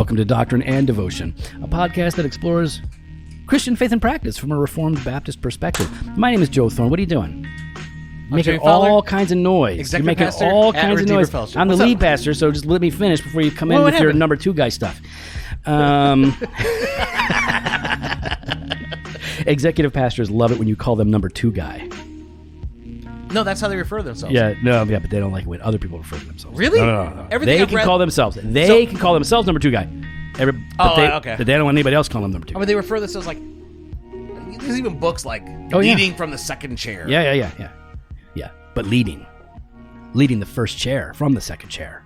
welcome to Doctrine and Devotion, a podcast that explores Christian faith and practice from a Reformed Baptist perspective. My name is Joe Thorne. What are you doing? Making all kinds of noise. Executive You're making pastor all at kinds of Redeemer noise. Fellowship. I'm the What's lead up? pastor, so just let me finish before you come in with your number two guy stuff. Executive pastors love it when you call them number two guy. No, that's how they refer to themselves. Yeah, but they don't like it when other people refer to themselves. Really? No. Everything They I've can read- call themselves. They can call themselves number two guy. Okay. Okay. But they don't want anybody else calling them number two. I mean, they refer to themselves like. There's even books like leading from the second chair. Yeah. But leading the first chair from the second chair.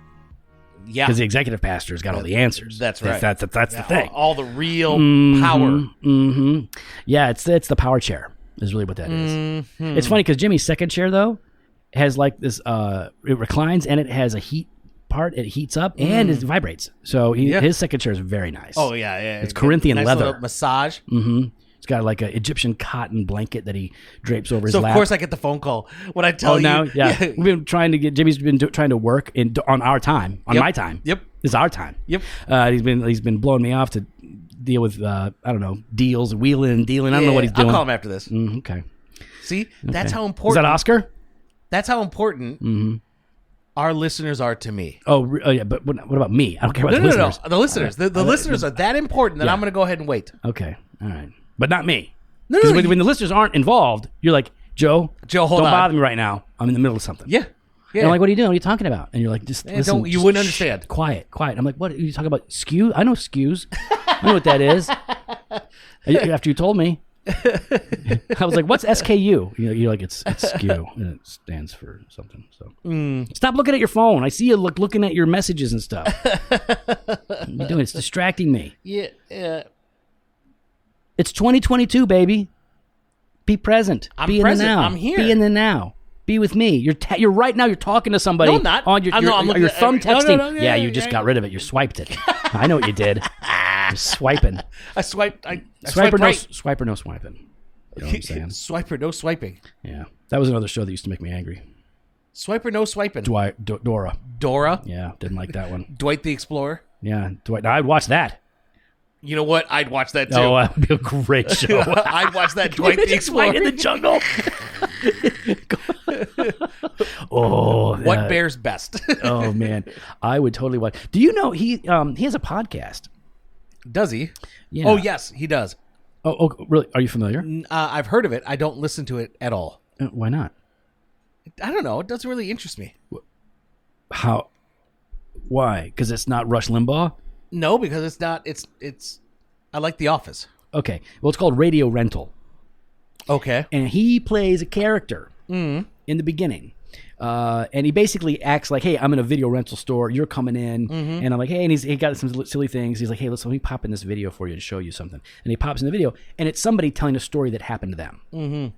Yeah. Because the executive pastor's got all the answers. That's right. That's the thing. All the real power. Mm-hmm. Yeah, it's the power chair is really what that is. Mm-hmm. It's funny because Jimmy's second chair, though, has like this, it reclines and it has a heat part. It heats up and it vibrates. So his second chair is very nice. Oh, yeah. It's Corinthian nice leather. Little massage. Mm-hmm. It's got like an Egyptian cotton blanket that he drapes over his lap. So, of course, I get the phone call when I tell you. Now? Yeah. We've been trying to get, Jimmy's been trying to work on our time, on my time. Yep. This is our time. Yep. He's been blowing me off to deal with, I don't know, deals, wheeling and dealing. I don't know what he's doing. I'll call him after this. Okay. See? That's how important. Is that Oscar? That's how important our listeners are to me. Oh, yeah, but what about me? I don't care about the listeners. No. The listeners. The listeners are that important that I'm going to go ahead and wait. Okay. All right. But not me. No, Because when the listeners aren't involved, you're like, Joe, hold don't on. bother me right now. I'm in the middle of something. Yeah. And I'm like, what are you doing? What are you talking about? And you're like, just listen. You wouldn't understand. Quiet. I'm like, what are you talking about? Skew? I know skews. I know what that is. After you told me. I was like, what's SKU? You're like, it's skew. And it stands for something. So Stop looking at your phone. I see you looking at your messages and stuff. What are you doing? It's distracting me. Yeah. It's 2022, baby. Be present. Be present. in the now. I'm here. Be in the now. Be with me. You're right now. You're talking to somebody. No, I'm not. On your thumb texting. No, yeah, you just got rid of it. You swiped it. I know what you did. You're swiping. I swiped. I Swipe or swiped right. Swipe or no swiping. You know what I'm saying? Swipe or no swiping. Yeah, that was another show that used to make me angry. Swipe or no swiping. Dora. Dora. Yeah, didn't like that one. Dwight the Explorer. Yeah, Dwight. I'd watch that. You know what? I'd watch that too. Oh, that would be a great show. I'd watch that Dwight the Explorer. Fight in the jungle. Oh, what bears best? Oh man, I would totally watch. Do you know he has a podcast? Does he? Yeah. Oh yes, he does. Oh, really? Are you familiar? I've heard of it. I don't listen to it at all. Why not? I don't know. It doesn't really interest me. How? Why? Because it's not Rush Limbaugh? No, because it's not. It's. I like The Office. Okay. Well, it's called Radio Rental. Okay. And he plays a character in the beginning. And he basically acts like, hey, I'm in a video rental store. You're coming in. And I'm like, hey, and he got some silly things. He's like, hey, let me pop in this video for you to show you something. And he pops in the video. And it's somebody telling a story that happened to them. Mm-hmm.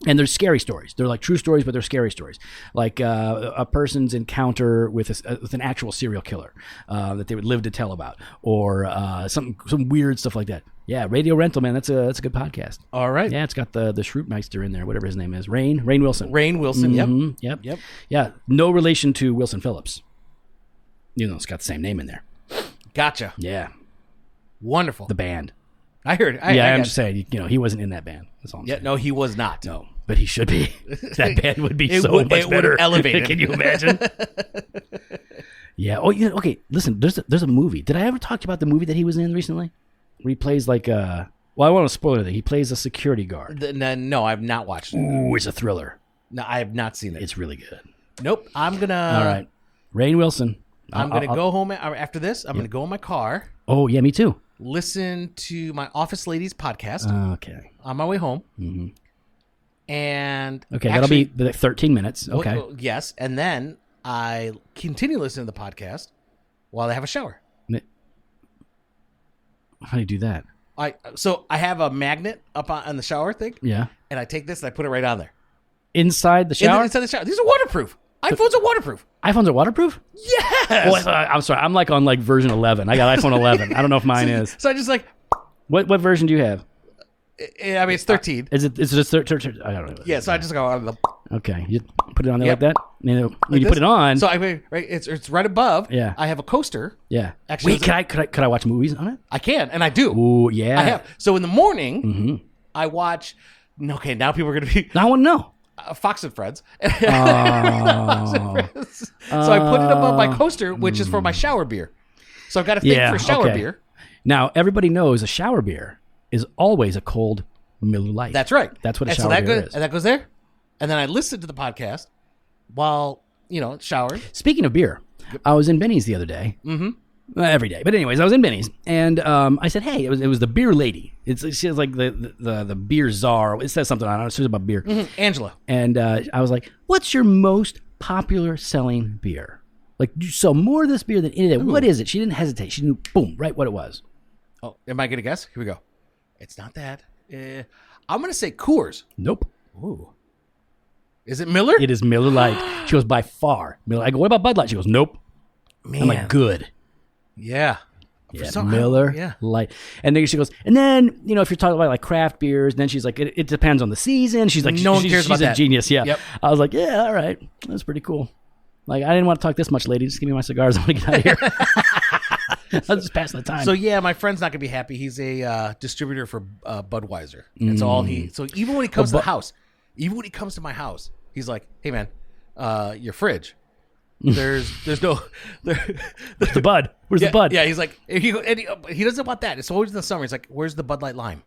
And they're scary stories. They're like true stories, but they're scary stories. Like a person's encounter with an actual serial killer that they would live to tell about, or some weird stuff like that. Yeah, Radio Rental, man, that's a good podcast. All right. Yeah, it's got the Schrootmeister in there, whatever his name is, Rainn Wilson. Rainn Wilson. Mm-hmm. Yep. Yeah, no relation to Wilson Phillips. You know, it's got the same name in there. Gotcha. Yeah. Wonderful. The band. I heard. I'm just saying, he wasn't in that band. That's all I'm saying. No, he was not. No, but he should be. That band would be much better. Elevated. Can you imagine? Yeah. Oh, yeah. Okay. Listen, there's a movie. Did I ever talk to you about the movie that he was in recently? Where he plays like well, I want to spoil it. He plays a security guard. No, I've not watched it. Ooh, it's a thriller. No, I have not seen it. It's really good. Nope. I'm gonna. All right. Rainn Wilson. I'm gonna go home after this. I'm gonna go in my car. Oh yeah, me too. Listen to my Office Ladies podcast. Okay. On my way home. Mm-hmm. And okay, that'll be 13 minutes. Okay. Well, yes, and then I continue listening to the podcast while I have a shower. How do you do that? So I have a magnet up on the shower thing. Yeah. And I take this and I put it right on there. Inside the shower? Inside the shower. These are waterproof. iPhones are waterproof. iPhones are waterproof? Yes. Oh, I'm sorry. I'm like on version 11. I got iPhone 11. I don't know if mine is. So I just like. What version do you have? I mean, it's 13. Is it a I don't know. Yeah, so I just go on the. Okay, you put it on there Yep. like that. When like you put it on. So I mean, right, it's right above. Yeah. I have a coaster. Yeah. Actually, Wait, could I watch movies on it? I can, and I do. Ooh, yeah. I have. So in the morning, I watch. Okay, now people are going to be I want to know. Fox and Friends. Fox and Friends. So I put it above my coaster, which is for my shower beer. So I've got a thing for shower beer. Now everybody knows a shower beer is always a cold Miller Lite. That's right. That's what a and shower so that beer goes, is. And that goes there. And then I listen to the podcast while, showering. Speaking of beer, I was in Benny's the other day. Every day, but anyways, I was in Benny's, and I said, "Hey, it was the beer lady. She's like the beer czar. It says something on it. It's about beer, Angela." And I was like, "What's your most popular selling beer? Like, you sell more of this beer than any other. What is it?" She didn't hesitate. She knew, boom, right what it was. Oh, am I gonna guess? Here we go. It's not that. I'm gonna say Coors. Nope. Ooh. Is it Miller? It is Miller Lite. She goes, by far. Miller. I go, what about Bud Light? She goes, nope. Man. I'm like, good. Yeah. Yeah, Miller Lite. And then she goes, and then, if you're talking about like craft beers, then she's like, it depends on the season. She's like, no one cares about she's a that. genius. Yeah. Yep. I was like, yeah, all right. That's pretty cool. Like, I didn't want to talk this much, lady. Just give me my cigars. I want to get out of here. I was just passing the time. So yeah, my friend's not gonna be happy. He's a distributor for Budweiser. That's all he. So even when he comes to the house, even when he comes to my house, he's like, "Hey man, your fridge. There's no Where's the Bud? Where's the Bud? Yeah, he's like, he doesn't want that. It's always in the summer. He's like, "Where's the Bud Light Lime?"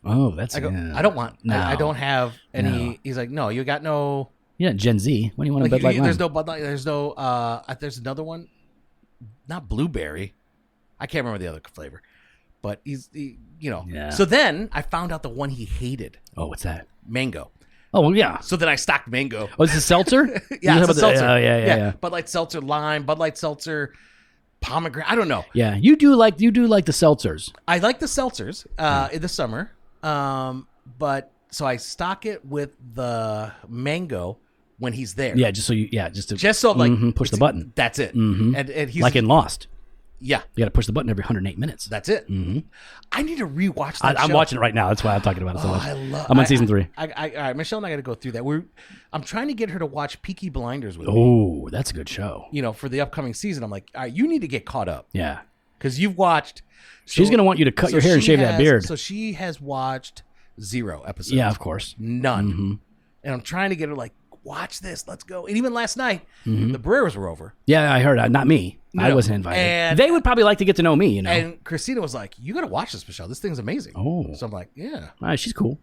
Oh, that's. I go, I don't want. No. I don't have any. No. He's like, "No, you got no." Yeah, Gen Z. What do you want a Bud Light Lime? There's no Bud Light. There's no. There's another one, not blueberry. I can't remember the other flavor, but Yeah. So then I found out the one he hated. Oh, what's that? Mango. Oh, well, yeah. So then I stocked mango. Oh, it's a seltzer? Yeah, it's a seltzer. Oh, yeah. Bud Light seltzer, lime, Bud Light seltzer, pomegranate. I don't know. Yeah, you do like the seltzers. I like the seltzers in the summer, but so I stock it with the mango when he's there. Yeah, just so I'm like push the button. That's it. And he's Like in Lost. Yeah, you got to push the button every 108 minutes. That's it. I need to rewatch that. I'm show. watching it right now. That's why I'm talking about it so much. I'm on season 3. All right, Michelle and I got to go through that. I'm trying to get her to watch Peaky Blinders with me. Oh, that's a good show. For the upcoming season. I'm like, all right, you need to get caught up. Yeah, because you've watched. She's going to want you to cut your hair and shave that beard. So she has watched 0 episodes. Yeah, of course. None. And I'm trying to get her like, watch this. Let's go. And even last night, the Brewers were over. Yeah, I heard. Not me. I wasn't invited. And they would probably like to get to know me, And Christina was like, you got to watch this, Michelle. This thing's amazing. Oh. So I'm like, yeah. All right, she's cool.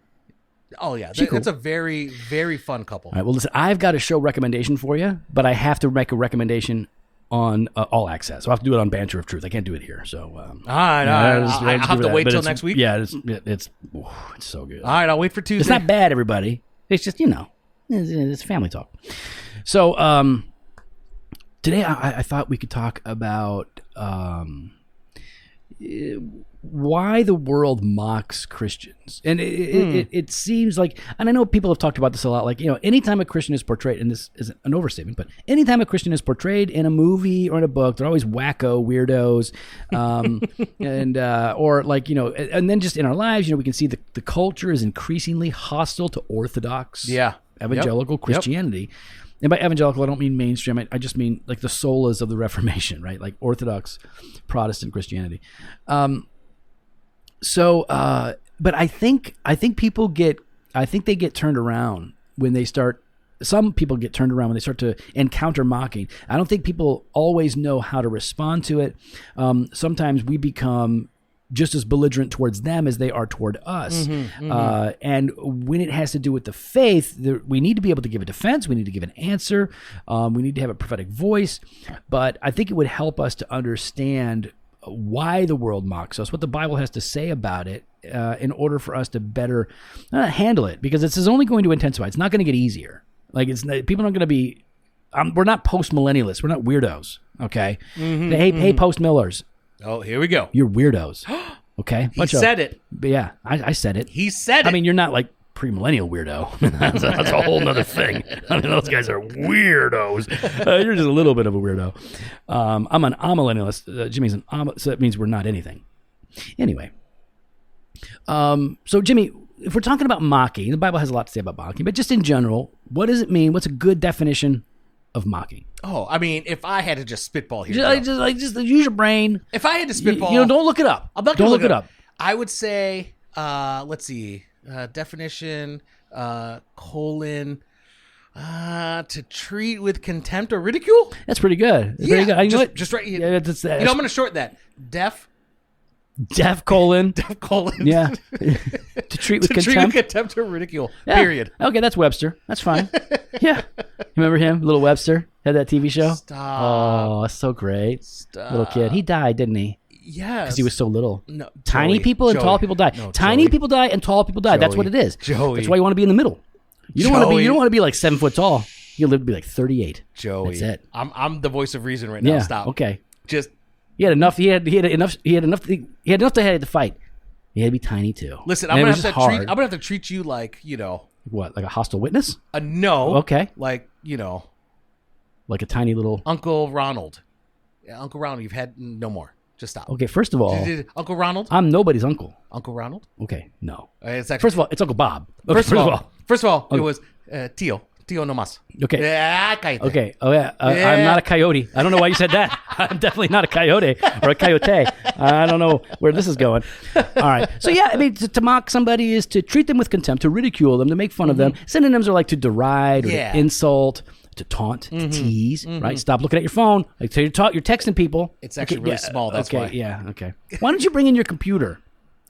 Oh, yeah. She's cool. It's a very, very fun couple. All right, well, listen, I've got a show recommendation for you, but I have to make a recommendation on All Access. So I have to do it on Banter of Truth. I can't do it here. So all right. I'll have to wait till next week? Yeah, it's so good. All right, I'll wait for Tuesday. It's not bad, everybody. It's just, it's family talk. So today I thought we could talk about why the world mocks Christians. And it seems like, and I know people have talked about this a lot, like, anytime a Christian is portrayed, and this isn't an overstatement, but anytime a Christian is portrayed in a movie or in a book, they're always wacko weirdos. And, or like, and then just in our lives, we can see the culture is increasingly hostile to Orthodox evangelical Christianity. And by evangelical, I don't mean mainstream. I just mean like the solas of the Reformation, right? Like Orthodox Protestant Christianity. But I think people get turned around when they start. Some people get turned around when they start to encounter mocking. I don't think people always know how to respond to it. Sometimes we become just as belligerent towards them as they are toward us. And when it has to do with the faith, we need to be able to give a defense. We need to give an answer. We need to have a prophetic voice. But I think it would help us to understand why the world mocks us, what the Bible has to say about it, in order for us to better handle it. Because this is only going to intensify. It's not going to get easier. Like people aren't going to be. We're not post-millennialists. We're not weirdos. Okay. Hey, post-millers. Oh, here we go. You're weirdos. Okay. He said it. But yeah, I said it. He said it. I mean, you're not like premillennial weirdo. that's a whole nother thing. I mean, those guys are weirdos. You're just a little bit of a weirdo. I'm an amillennialist. Jimmy's so that means we're not anything. Anyway. So, Jimmy, if we're talking about mocking, the Bible has a lot to say about mocking, but just in general, what does it mean? What's a good definition of mocking? Oh, I mean, if I had to just spitball here, Just use your brain. if I had to spitball, Don't look it up. I'm not don't gonna look it up. I would say, let's see, definition, colon, to treat with contempt or ridicule. That's pretty good. That's pretty good. You know what? Just right. Yeah, that's, I'm going to shorten that. Deaf colon. Yeah. To treat with contempt or ridicule. Yeah. Period. Okay, that's Webster. That's fine. Yeah. Remember him? Little Webster had that TV show. Stop. Oh, that's so great. Stop. Little kid. He died, didn't he? Yes. Because he was so little. No, Tiny people and tall people die. No, Tiny people die and tall people die. That's what it is. Joey. That's why you want to be in the middle. You don't want to be like 7 foot tall. You live to be like 38. Joey. That's it. I'm the voice of reason right now. Yeah. Stop. Okay. Just he had enough to fight. He had to be tiny too. listen, I'm gonna have to treat you like, What, like a hostile witness? No. Okay. Like, Like a tiny little. Uncle Ronald. Yeah, Uncle Ronald, you've had no more. Just stop. Okay, first of all, Uncle Ronald? I'm nobody's uncle. Uncle Ronald? Okay, no. It's actually, First of all, it's Uncle Bob. Okay, first of all, it was Tio no mas. Okay. Yeah, cállate. Okay. Oh yeah. I'm not a coyote. I don't know why you said that. I'm definitely not a coyote or a coyote. I don't know where this is going. All right. So yeah, I mean, to mock somebody is to treat them with contempt, to ridicule them, to make fun of them. Synonyms are like to deride or to insult, to taunt, to tease. Right. Stop looking at your phone. Like, so you're texting people. It's actually really small. That's why. Yeah. Okay. Why don't you bring in your computer?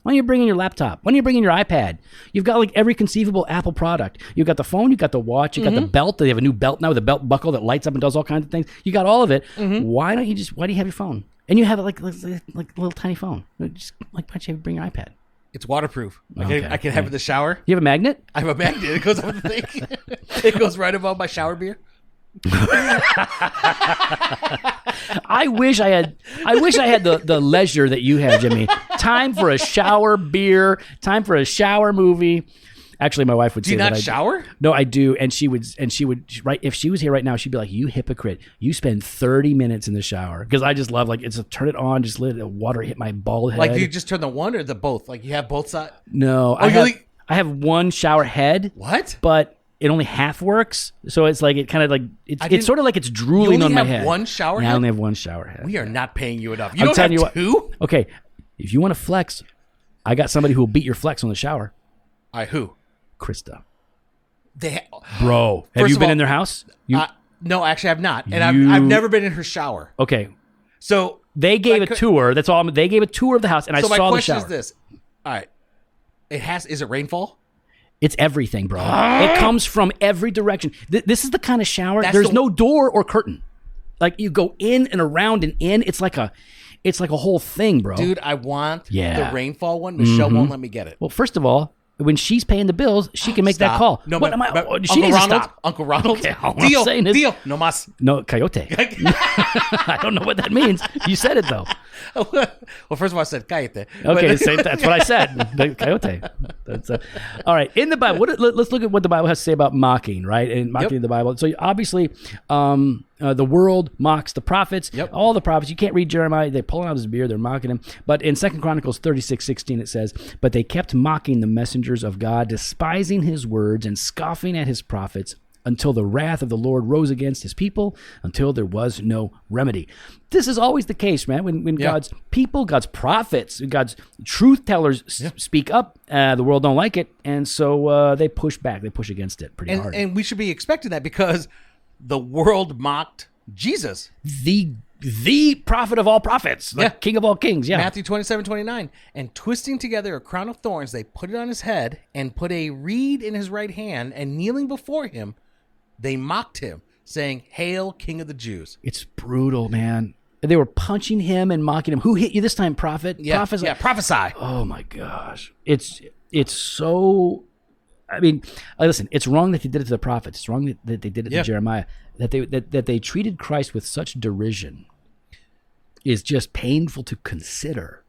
Why don't you bring in your laptop? Why don't you bring in your iPad? You've got like every conceivable Apple product. You've got the phone, you've got the watch, you've got the belt. They have a new belt now with a belt buckle that lights up and does all kinds of things. You got all of it. Why do you have your phone? And you have it like a little tiny phone. Just like, why don't you bring your iPad? It's waterproof. I can have it in the shower. You have a magnet? I have a magnet. It goes on the thing. It goes right above my shower beer. I wish I had the leisure that you have, Jimmy. Time for a shower beer, time for a shower movie. Actually, my wife would say that. Do you not shower? No, I do. And she would right, if she was here right now, she'd be like, "You hypocrite. You spend 30 minutes in the shower." Because I just love, like, it's a turn it on, just let the water hit my bald head. Like, do you just turn the one or the both? Like, you have both sides? No. I have one shower head. What? But it only half works, so it's like it kind of like it's sort of like it's drooling on my head. You only have one shower head? I only have one shower head. We are not paying you enough. You don't have two? Okay, if you want to flex, I got somebody who will beat your flex on the shower. Who? Krista. Bro, have you been in their house? No, actually, I've not, and I've never been in her shower. Okay, so they gave a tour. That's all. They gave a tour of the house, and I saw the shower. So my question is this: all right, is it rainfall? It's everything, bro. It comes from every direction. This is the kind of shower. There's no door or curtain. Like, you go in and around and in. It's like a whole thing, bro. Dude, I want the rainfall one. Michelle won't let me get it. Well, first of all, when she's paying the bills, she can make that call. No, what am I? She needs to stop. Uncle Ronald. Okay, Deal. No mas. No, coyote. I don't know what that means. You said it, though. Well, first of all, I said cállate. Okay, that's what I said. The coyote. All right. In the Bible, let's look at what the Bible has to say about mocking, right? And mocking in the Bible. So obviously, the world mocks the prophets. Yep. All the prophets. You can't read Jeremiah. They're pulling out his beard. They're mocking him. But in 2 Chronicles 36:16, it says, "But they kept mocking the messengers of God, despising his words and scoffing at his prophets, until the wrath of the Lord rose against his people, until there was no remedy." This is always the case, man. When God's people, God's prophets, God's truth tellers speak up, the world don't like it, and so they push back. They push against it pretty hard. And we should be expecting that, because the world mocked Jesus, the prophet of all prophets, the king of all kings. Yeah, Matthew 27:29. "And twisting together a crown of thorns, they put it on his head, and put a reed in his right hand, and kneeling before him, they mocked him, saying, 'Hail, King of the Jews.'" It's brutal, man. They were punching him and mocking him. Who hit you this time, prophet? Prophesy. Oh my gosh, it's so. I mean, listen, it's wrong that they did it to the prophets. It's wrong that they did it to Jeremiah. That they treated Christ with such derision is just painful to consider.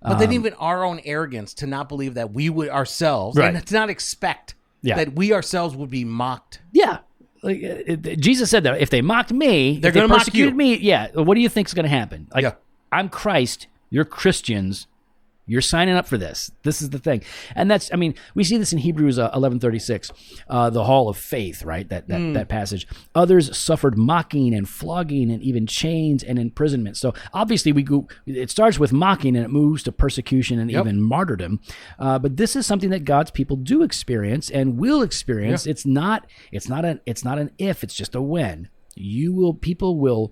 But then even our own arrogance to not believe that we would ourselves, and to not expect that we ourselves would be mocked. Yeah. Jesus said that if they mocked me, they're going to persecute me. Yeah. What do you think is going to happen? I'm Christ. You're Christians. You're signing up for this. This is the thing. And that's, I mean, we see this in Hebrews 11:36, the hall of faith, right? That passage. Others suffered mocking and flogging and even chains and imprisonment. So obviously it starts with mocking and it moves to persecution and even martyrdom. But this is something that God's people do experience and will experience. It's not an if, it's just a when. People will.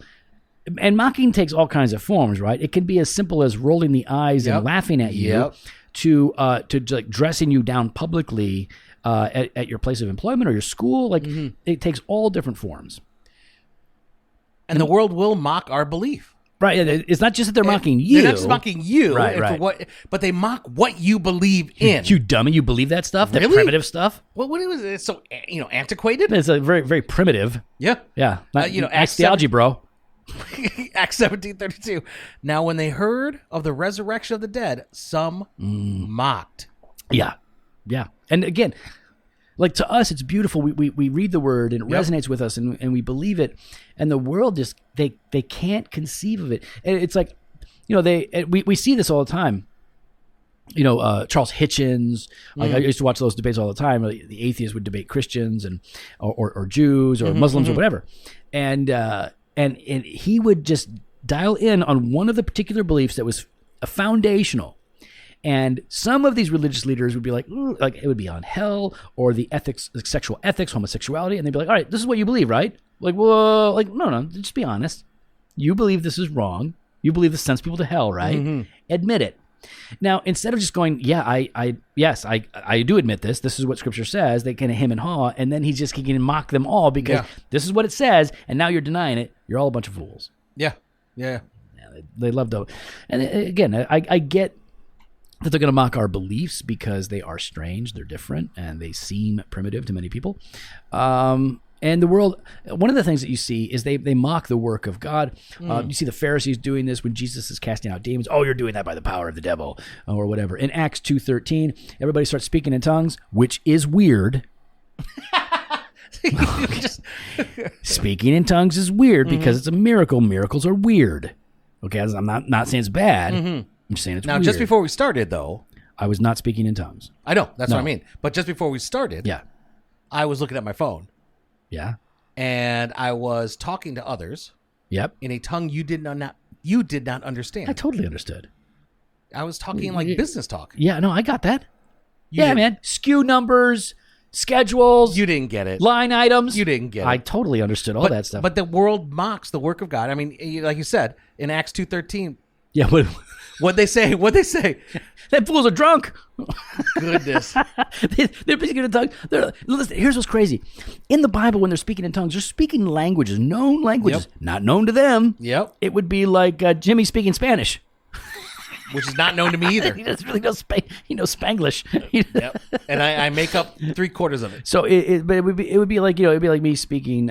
And mocking takes all kinds of forms, right? It can be as simple as rolling the eyes and laughing at you, to like dressing you down publicly at your place of employment or your school. Like it takes all different forms. And the world will mock our belief. Right. It's not just that they're mocking you. They're not just mocking you, right. But they mock what you believe in. You dummy, you believe that stuff? Really? That primitive stuff? Well, what was it? So antiquated? It's a very, very primitive. Yeah. Ask theology, bro. Acts 17:32. Now, when they heard of the resurrection of the dead, some mocked. Yeah. And again, like to us, it's beautiful. We read the word and it resonates with us, and we believe it. And the world just they can't conceive of it. And it's like, we see this all the time. Charles Hitchens. Like I used to watch those debates all the time. The atheists would debate Christians and or Jews or Muslims or whatever, and he would just dial in on one of the particular beliefs that was foundational. And some of these religious leaders would be like it would be on hell or the ethics, like sexual ethics, homosexuality. And they'd be like, all right, this is what you believe, right? Like, well, like, no, just be honest. You believe this is wrong. You believe this sends people to hell, right? Admit it. Now, instead of just going, I do admit this. This is what Scripture says. They kind of hem and haw, and then he can mock them all because this is what it says, and now you're denying it. You're all a bunch of fools. Yeah. They love to. And again, I get that they're going to mock our beliefs because they are strange, they're different, and they seem primitive to many people. And the world, one of the things that you see is they mock the work of God. You see the Pharisees doing this when Jesus is casting out demons. Oh, you're doing that by the power of the devil or whatever. In Acts 2:13, everybody starts speaking in tongues, which is weird. Speaking in tongues is weird because it's a miracle. Miracles are weird. Okay, I'm not saying it's bad. I'm just saying it's weird. Now, just before we started, though. I was not speaking in tongues. I know. That's what I mean. But just before we started, I was looking at my phone. Yeah. And I was talking to others. Yep. In a tongue you did not understand. I totally understood. I was talking like business talk. Yeah, no, I got that. Man. SKU numbers, schedules. You didn't get it. Line items. You didn't get it. I totally understood all that stuff. But the world mocks the work of God. I mean, like you said, in Acts 2:13. Yeah, What'd they say? That fools are drunk. Goodness. They're speaking in tongues. Listen, here's what's crazy. In the Bible, when they're speaking in tongues, they're speaking languages, known languages, not known to them. Yep. It would be like Jimmy speaking Spanish. Which is not known to me either. He doesn't really know Spanglish. Yep. And I make up 3/4 of it. So it would be like it'd be like me speaking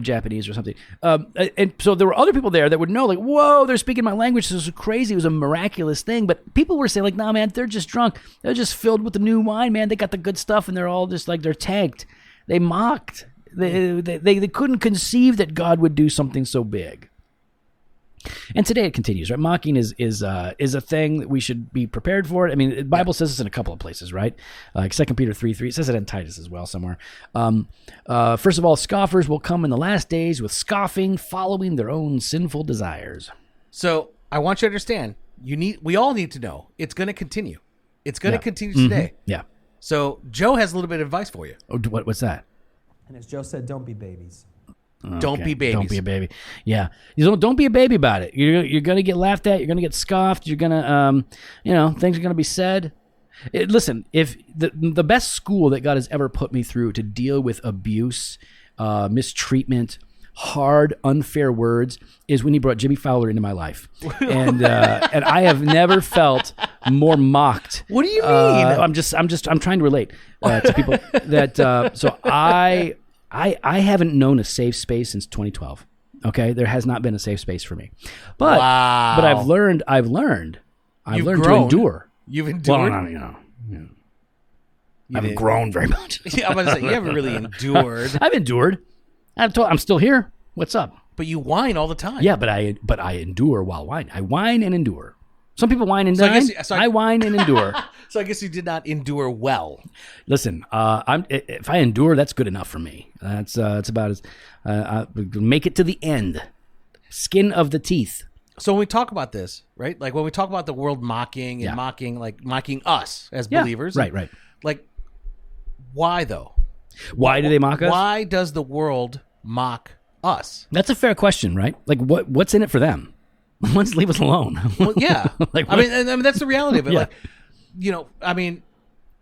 Japanese or something. And so there were other people there that would know, like, whoa, they're speaking my language. This was crazy. It was a miraculous thing. But people were saying, like, nah, man, they're just drunk. They're just filled with the new wine, man. They got the good stuff, and they're all just like they're tanked. They mocked. They couldn't conceive that God would do something so big. And today it continues, right? Mocking is a thing that we should be prepared for. I mean, the Bible says this in a couple of places, right? Like 2 Peter 3:3. It says it in Titus as well somewhere. First of all, scoffers will come in the last days with scoffing, following their own sinful desires. So I want you to understand, we all need to know it's going to continue. It's going to continue today. Yeah. So Joe has a little bit of advice for you. Oh, what's that? And as Joe said, don't be babies. Don't be babies. Don't be a baby. Yeah. Don't be a baby about it. You're going to get laughed at. You're going to get scoffed. You're going to, things are going to be said. Listen, if the best school that God has ever put me through to deal with abuse, mistreatment, hard, unfair words is when he brought Jimmy Fowler into my life. And I have never felt more mocked. What do you mean? I'm trying to relate to people that, so I haven't known a safe space since 2012. Okay, there has not been a safe space for me, but I've learned to endure. You've endured. Well, I haven't grown very much. I'm going to say you haven't really endured. I've endured. I'm still here. What's up? But you whine all the time. Yeah, but I endure while whining. I whine and endure. Some people whine and So I dine. guess- I whine and endure. So I guess you did not endure well. Listen, if I endure, that's good enough for me. That's it's about as make it to the end, skin of the teeth. So when we talk about this, right? Like when we talk about the world mocking and Yeah. mocking us as Yeah, believers, right. Like, why though? Why do they mock us? Why does the world mock us? That's a fair question, right? Like, what's in it for them? Let's leave us alone. Well, yeah. Like, I mean, that's the reality of it. Yeah. Like, you know, I mean,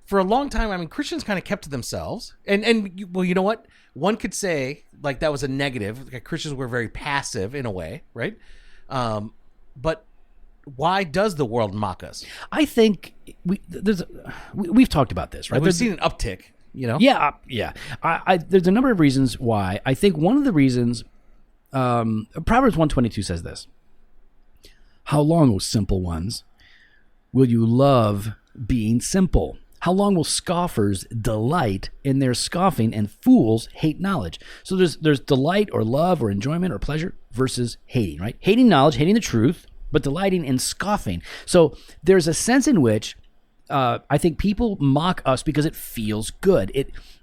for a long time, I mean, Christians kind of kept to themselves, well, you know what? One could say like that was a negative. Like, Christians were very passive in a way, right? But why does the world mock us? I think we've talked about this, right? Like, we've seen an uptick. You know? Yeah. There's a number of reasons why. I think one of the reasons, Proverbs 122 says this: "How long, O simple ones, will you love being simple? How long will scoffers delight in their scoffing, and fools hate knowledge?" So there's delight or love or enjoyment or pleasure versus hating, right? Hating knowledge, hating the truth, but delighting in scoffing. So there's a sense in which I think people mock us because it feels good.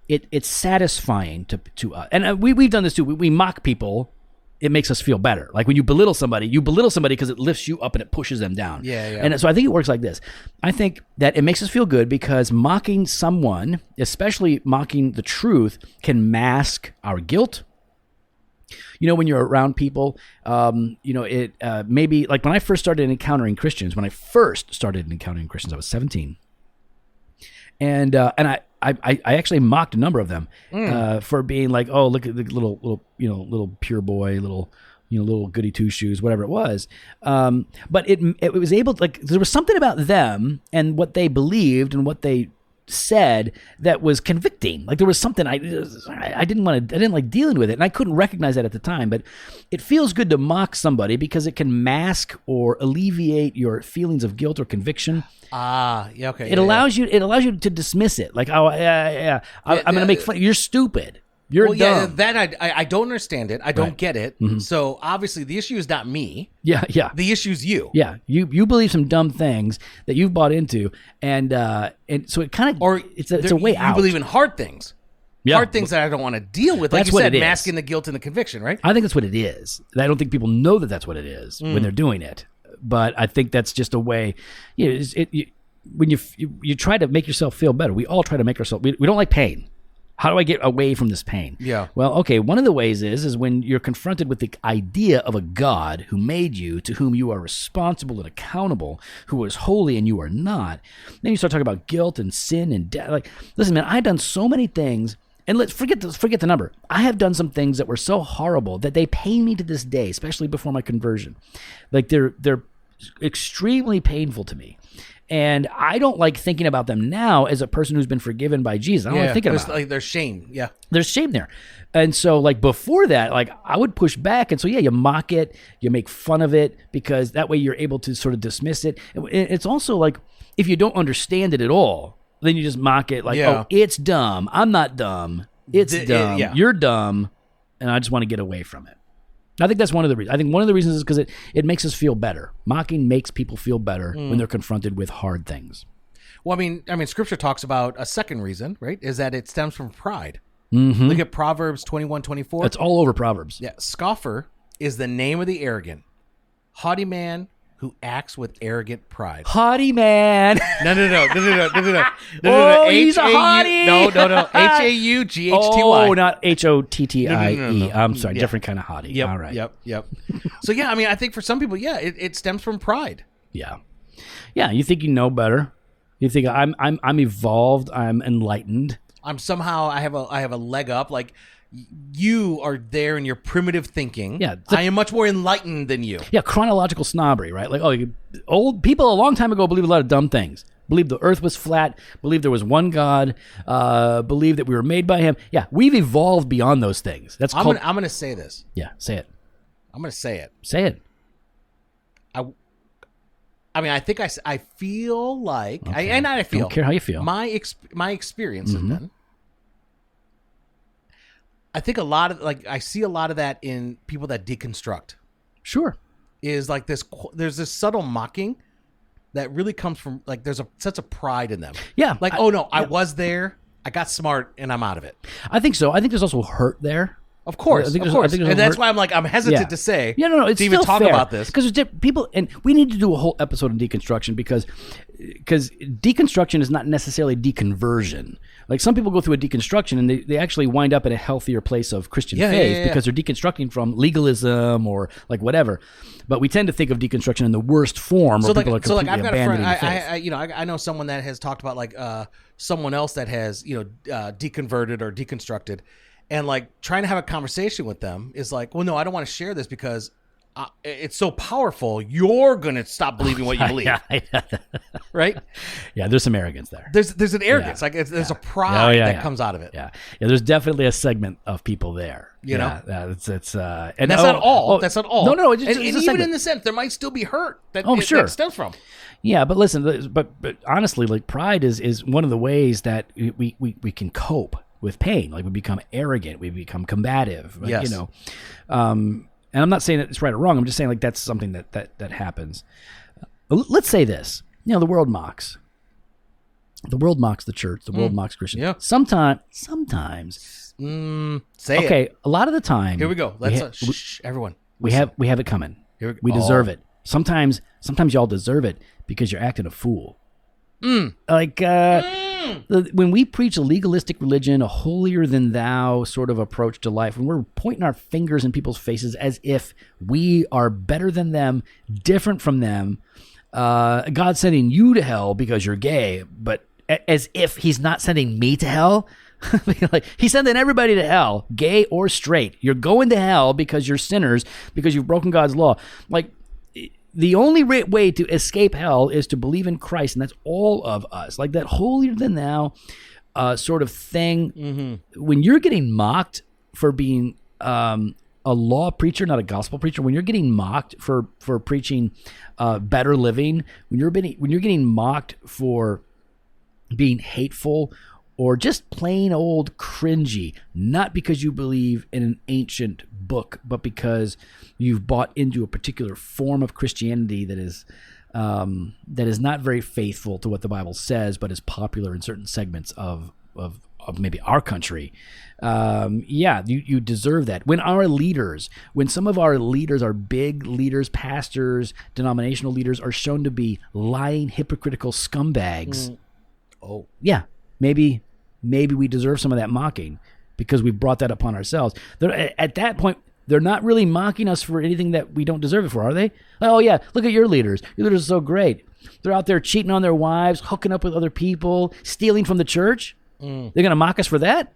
It's satisfying to us. And we've done this too. We mock people. It makes us feel better. Like when you belittle somebody because it lifts you up and it pushes them down. Yeah. And so I think it works like this. I think that it makes us feel good because mocking someone, especially mocking the truth, can mask our guilt. You know, when you're around people, it maybe like when I first started encountering Christians, I was 17. And I actually mocked a number of them for being like, oh, look at the little pure boy, little goody two shoes, whatever it was. But it was able to, like, there was something about them and what they believed and what they said that was convicting. Like there was something I didn't like dealing with it, and I couldn't recognize that at the time. But it feels good to mock somebody because it can mask or alleviate your feelings of guilt or conviction. Yeah, okay. It allows you to dismiss it. Like, I'm going to make fun. You're stupid. You're dumb. Yeah, that I don't understand it. I don't get it. Mm-hmm. So obviously the issue is not me. Yeah. The issue is you. Yeah, you believe some dumb things that you've bought into, and so it kind of it's a way out. You believe in hard things. Yeah. Hard things that I don't want to deal with. Like That's you what said, it is. masking the guilt and the conviction, right? I think that's what it is. I don't think people know that that's what it is when they're doing it. But I think that's just a way. When you try to make yourself feel better, we all try to make ourselves. We don't like pain. How do I get away from this pain? Yeah. Well, okay, one of the ways is when you're confronted with the idea of a God who made you, to whom you are responsible and accountable, who is holy and you are not. Then you start talking about guilt and sin and death. Like, listen, man, I've done so many things, and let's forget the number. I have done some things that were so horrible that they pain me to this day, especially before my conversion. Like they're extremely painful to me. And I don't like thinking about them now as a person who's been forgiven by Jesus. I don't like thinking about it. Like there's shame. Yeah. There's shame there. And so like before that, like I would push back. And so, yeah, you mock it, you make fun of it, because that way you're able to sort of dismiss it. It's also like, if you don't understand it at all, then you just mock it like, oh, it's dumb. I'm not dumb. It's dumb. You're dumb. And I just want to get away from it. I think that's one of the reasons. I think one of the reasons is because it makes us feel better. Mocking makes people feel better when they're confronted with hard things. Well, I mean, Scripture talks about a second reason, right? Is that it stems from pride. Mm-hmm. Look at Proverbs 21:24. It's all over Proverbs. Yeah, scoffer is the name of the arrogant, haughty man who acts with arrogant pride. Haughty man. No. Oh, he's a hottie. No. Haughty. Oh, not HOTTIE. I'm sorry, different kind of hottie. Yep, All right. Yep. So yeah, I mean, I think for some people, it stems from pride. Yeah. You think you know better. You think I'm evolved. I'm enlightened. I'm somehow I have a leg up. Like you are there in your primitive thinking. Yeah, I am much more enlightened than you. Yeah, chronological snobbery, right? Like, old people a long time ago believed a lot of dumb things. Believed the earth was flat. Believed there was one God. Believed that we were made by Him. Yeah, we've evolved beyond those things. I'm going to say this. Yeah, say it. I'm going to say it. Say it. I mean, I think I feel like Okay. I feel. Don't care how you feel. My experience has been. I think I see a lot of that in people that deconstruct. Sure. Is like there's this subtle mocking that really comes from like there's a sense of pride in them. Yeah. Like, oh no, I was there, I got smart, and I'm out of it. I think so. I think there's also hurt there. Of course, I think and that's why I'm hesitant to say. Yeah, no, it's to even still talk fair. about this because people, and we need to do a whole episode on deconstruction because deconstruction is not necessarily deconversion. Like some people go through a deconstruction and they actually wind up in a healthier place of Christian faith because they're deconstructing from legalism or like whatever. But we tend to think of deconstruction in the worst form, where people are completely I've got a friend. faith. I know someone that has talked about like someone else that has deconverted or deconstructed. And like trying to have a conversation with them is like, well, no, I don't want to share this because it's so powerful. You're going to stop believing what you believe. Right? Yeah, there's some arrogance there. There's an arrogance. Like there's a pride that comes out of it. Yeah. There's definitely a segment of people there. You know? It's and that's not all. That's not all. No, it's and even segment. In the sense, there might still be hurt that sure. that stems from. Yeah, but listen, but honestly, like pride is one of the ways that we can cope with pain. Like we become arrogant, we become combative. Like, yes. And I'm not saying that it's right or wrong. I'm just saying like that's something that happens. Let's say this. The world mocks. The world mocks the church. The world mocks Christians. Yeah. Sometimes. Say okay. it. A lot of the time. Here we go. Let's shh, everyone. We have it coming. We deserve it. Sometimes y'all deserve it because you're acting a fool. Like when we preach a legalistic religion, a holier than thou sort of approach to life, when we're pointing our fingers in people's faces as if we are better than them, different from them, God's sending you to hell because you're gay, but as if he's not sending me to hell. Like he's sending everybody to hell, gay or straight. You're going to hell because you're sinners, because you've broken God's law. Like the only way to escape hell is to believe in Christ, and that's all of us. Like that holier than thou sort of thing. Mm-hmm. When you're getting mocked for being a law preacher, not a gospel preacher, when you're getting mocked for preaching better living, when you're getting mocked for being hateful or just plain old cringy, not because you believe in an ancient book, but because you've bought into a particular form of Christianity that is not very faithful to what the Bible says, but is popular in certain segments of maybe our country. You deserve that. When some of our leaders, our big leaders, pastors, denominational leaders, are shown to be lying, hypocritical scumbags. Maybe we deserve some of that mocking because we've brought that upon ourselves. At that point, they're not really mocking us for anything that we don't deserve it for, are they? Oh, yeah, look at your leaders. Your leaders are so great. They're out there cheating on their wives, hooking up with other people, stealing from the church. They're going to mock us for that?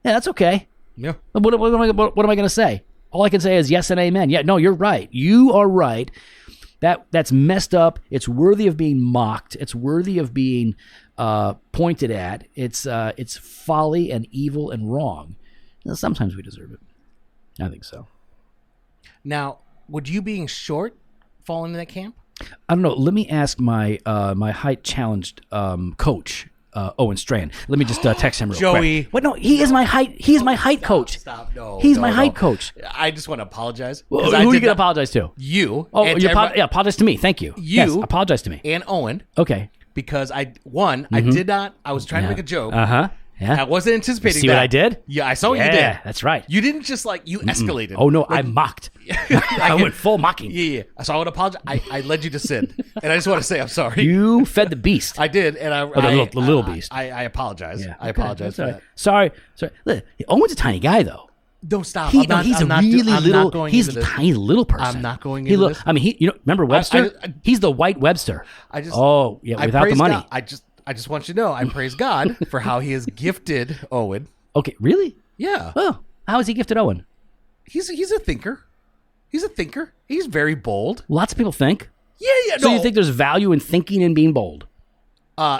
Yeah, that's okay. Yeah. What am I going to say? All I can say is yes and amen. Yeah, no, you're right. You are right. That's messed up. It's worthy of being mocked. It's worthy of being pointed at. It's folly and evil and wrong. Sometimes we deserve it. I think so. Now, would you being short fall into that camp? I don't know. Let me ask my my height challenged coach, Owen Strand. Let me just text him real Joey. quick. What? No, he is my height. He is my height coach. Stop. No. He's my height coach. I just want to apologize. Well, who are you going to apologize to? You. Oh, apologize to me. Thank you. Yes, apologize to me. And Owen. Okay. Because I did not. I was trying to make a joke. Yeah. I wasn't anticipating See that. what I did? Yeah, I saw what you did. Yeah, that's right. You didn't just you escalated. Oh, no, I mocked. I went full mocking. Yeah. So I would apologize. I led you to sin. And I just want to say I'm sorry. You fed the beast. I did. And the little beast. I apologize. Yeah. I apologize for that. Sorry. Look, Owen's a tiny guy, though. Don't stop. He's a tiny little person. I'm not going into this. I mean, remember Webster? He's the white Webster. Without the money. God. I just want you to know I praise God for how he has gifted Owen. Okay, really? Yeah. Well, how has he gifted Owen? He's a thinker. He's a thinker. He's very bold. Lots of people think. Yeah. So you think there's value in thinking and being bold?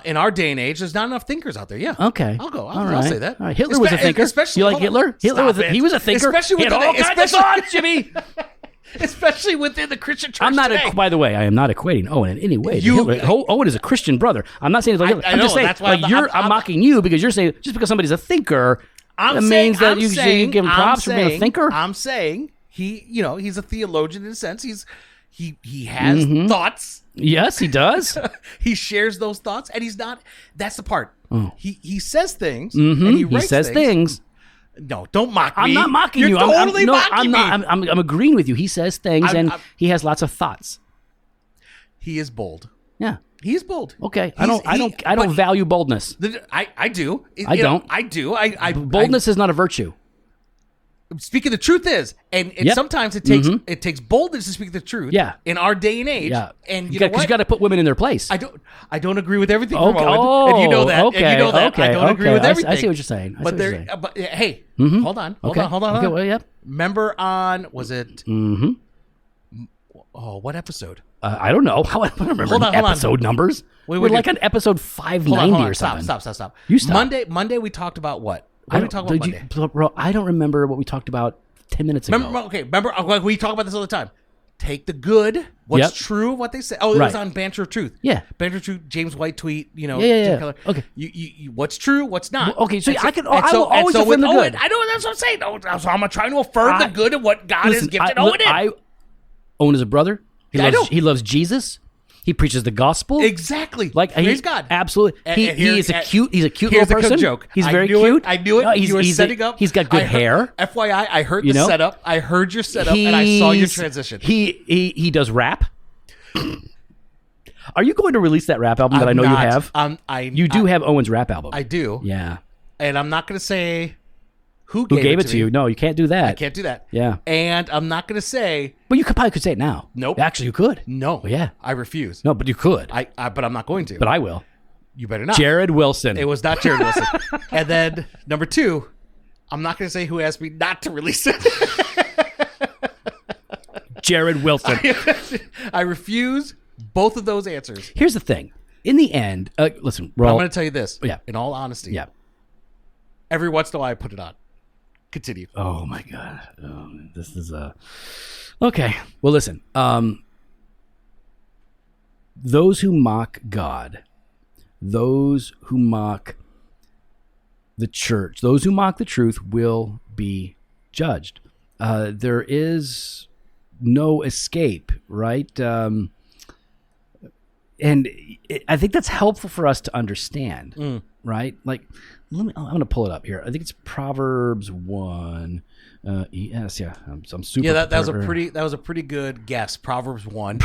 In our day and age, there's not enough thinkers out there. Yeah. Okay. I'll say that. All right. Hitler was a thinker. You like Hitler? He was a thinker. Especially with all kinds of thoughts, Jimmy. Especially within the Christian church. By the way, I am not equating Owen in any way. Owen is a Christian brother. I'm not saying it's like Hitler. I'm just saying that's why I'm mocking you because you're saying just because somebody's a thinker, means that you give him props for being a thinker. I'm saying he's a theologian in a sense. He has thoughts. Yes, he does. He shares those thoughts, and he's not. That's the part. Oh. He says things, and he writes says things. No, don't mock me. I'm not mocking You're you. Totally mocking me. I'm agreeing with you. He says things, and he has lots of thoughts. He is bold. Yeah, he is bold. Okay, I don't value boldness. I do. I don't. I do. Boldness is not a virtue. Speaking the truth is, and sometimes it takes boldness to speak the truth. Yeah. In our day and age. Yeah. And you know what? Because you got to put women in their place. I don't agree with everything. Okay. And you know that. Okay. And you know that. Okay. I don't agree with everything. I see what you're saying. But hey, hold on. Hold on. Okay. Well, yep. Remember on what episode? I don't know. I don't remember Hold on. episode numbers. We're like on episode 590 or something. Stop. You stop. Monday we talked about what? What did we talk about Monday? Bro, I don't remember what we talked about 10 minutes ago. Remember, we talk about this all the time. Take the good, what's true, what they say. Oh, it was on Banter of Truth. Yeah. Banter of Truth, James White tweet, Yeah. Okay. You, what's true, what's not. Okay, so I will always affirm the good. I know, that's what I'm saying. So I'm trying to affirm the good of what God has gifted Owen in. Owen is a brother. He loves Jesus. He preaches the gospel. Exactly. Praise God. Absolutely. He's a cute little person. Here's a joke. He's very cute. I knew it. You were setting up. He's got good hair. FYI, I heard the setup. I heard your setup, and I saw your transition. He does rap. Are you going to release that rap album that I know you have? You do have Owen's rap album. I do. Yeah. And I'm not going to say who gave it to you. No, you can't do that. I can't do that. Yeah. And I'm not going to say. Well, you probably could say it now. Nope. Actually, you could. No. Well, yeah. I refuse. No, but you could. But I'm not going to. But I will. You better not. Jared Wilson. It was not Jared Wilson. And then number 2, I'm not going to say who asked me not to release it. Jared Wilson. I refuse both of those answers. Here's the thing. In the end, listen, I'm going to tell you this. Yeah. In all honesty. Yeah. Every once in a while, I put it on. Continue. Oh my God. This is okay. Well, listen. Those who mock God, those who mock the church, those who mock the truth will be judged. There is no escape, right? And I think that's helpful for us to understand, right? Like, I'm going to pull it up here. I think it's Proverbs 1. Yes, yeah. I'm super. Yeah, that was a pretty good guess. Proverbs 1.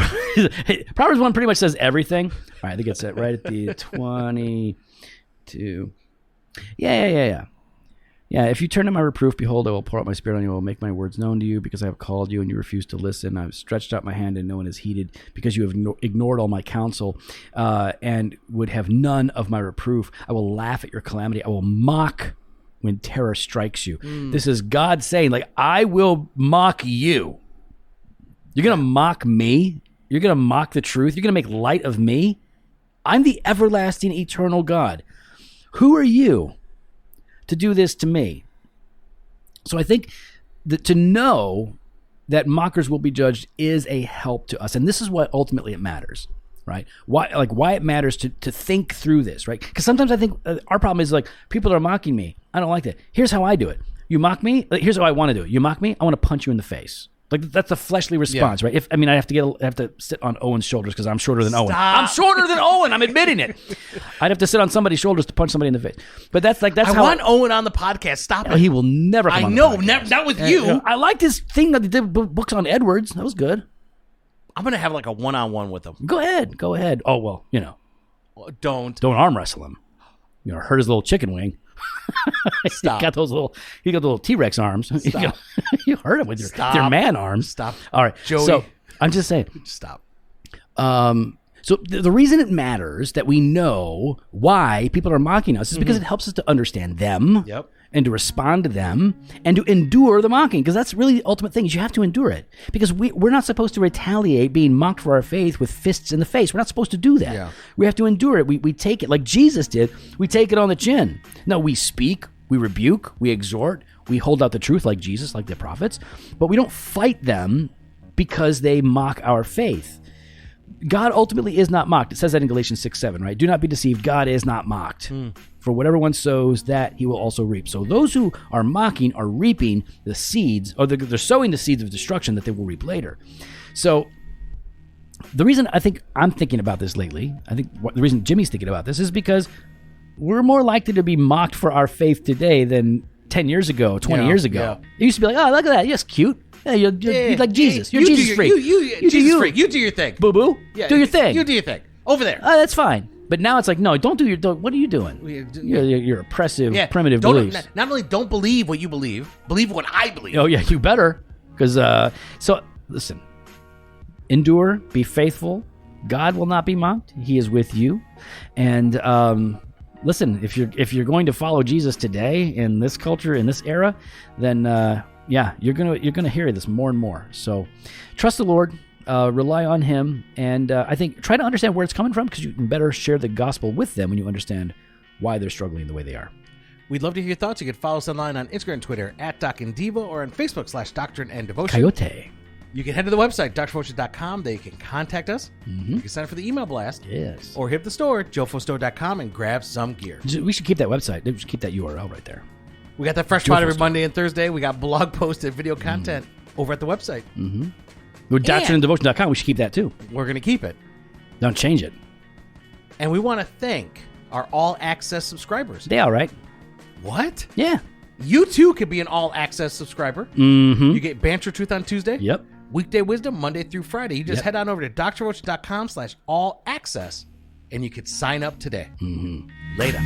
Proverbs 1 pretty much says everything. All right, I think it's right at the 22. Yeah. Yeah, if you turn to my reproof, behold, I will pour out my spirit on you. I will make my words known to you because I have called you and you refuse to listen. I have stretched out my hand and no one has heeded because you have ignored all my counsel and would have none of my reproof. I will laugh at your calamity. I will mock when terror strikes you. This is God saying, like, I will mock you. You're going to mock me? You're going to mock the truth? You're going to make light of me? I'm the everlasting, eternal God. Who are you to do this to me? So I think that to know that mockers will be judged is a help to us. And this is what ultimately it matters, right? Why it matters to think through this, right? Because sometimes I think our problem is like, people are mocking me. I don't like that. Here's how I do it. You mock me? Here's how I want to do it. You mock me? I want to punch you in the face. Like, that's a fleshly response, right? I have to sit on Owen's shoulders because I'm shorter than Owen. I'm shorter than Owen. I'm admitting it. I'd have to sit on somebody's shoulders to punch somebody in the face. But that's how I want Owen on the podcast. Stop it. He will never come on the podcast. Not with you. I liked his thing that he did books on Edwards. That was good. I'm going to have like a one-on-one with him. Go ahead. Oh, well, Don't arm wrestle him. Hurt his little chicken wing. Stop. He got those little T-Rex arms. Stop. You hurt him with your man arms. Stop. All right, Joey. So I'm just saying. Stop. So the reason it matters that we know why people are mocking us is because it helps us to understand them. Yep. And to respond to them and to endure the mocking, because that's really the ultimate thing is you have to endure it, because we're not supposed to retaliate being mocked for our faith with fists in the face. We're not supposed to do that. Yeah. We have to endure it. We take it like Jesus did. We take it on the chin. No, we speak, we rebuke, we exhort, we hold out the truth like Jesus, like the prophets, but we don't fight them because they mock our faith. God ultimately is not mocked. It says that in Galatians 6:7, right? Do not be deceived. God is not mocked. For whatever one sows, that he will also reap. So those who are mocking are reaping the seeds, or they're sowing the seeds of destruction that they will reap later. So The reason I think I'm thinking about this lately, the reason Jimmy's thinking about this is because we're more likely to be mocked for our faith today than 10 years ago, 20 years ago. It used to be like, oh, look at that. You're just cute. Yeah, you're like Jesus. You're Jesus freak. You Jesus freak. You do your thing. Boo-boo. Yeah, do your thing. You do your thing. Over there. Oh, that's fine. But now it's like, no, don't do your... What are you doing? You're oppressive, primitive beliefs. Not only don't believe what you believe what I believe. Oh, yeah, you better. Because, so, listen. Endure, be faithful. God will not be mocked. He is with you. And listen, if you're going to follow Jesus today in this culture, in this era, then you're gonna hear this more and more. So trust the Lord, rely on Him, and I think try to understand where it's coming from, because you can better share the gospel with them when you understand why they're struggling the way they are. We'd love to hear your thoughts. You can follow us online on Instagram and Twitter @DocandDevo or on Facebook /Doctrine and Devotion. Coyote. You can head to the website, drdevotion.com. There you can contact us. Mm-hmm. You can sign up for the email blast. Yes. Or hit up the store, jofostore.com, and grab some gear. We should keep that website. We should keep that URL right there. We got that fresh pod every Monday and Thursday. We got blog posts and video content over at the website. Mm-hmm. With doctrineanddevotion.com, we should keep that too. We're going to keep it. Don't change it. And we want to thank our all-access subscribers. They all right. What? Yeah. You too could be an all-access subscriber. Mm-hmm. You get Banter Truth on Tuesday. Yep. Weekday Wisdom, Monday through Friday. You just head on over to drdevotion.com/all-access, and you can sign up today. Mm-hmm. Later.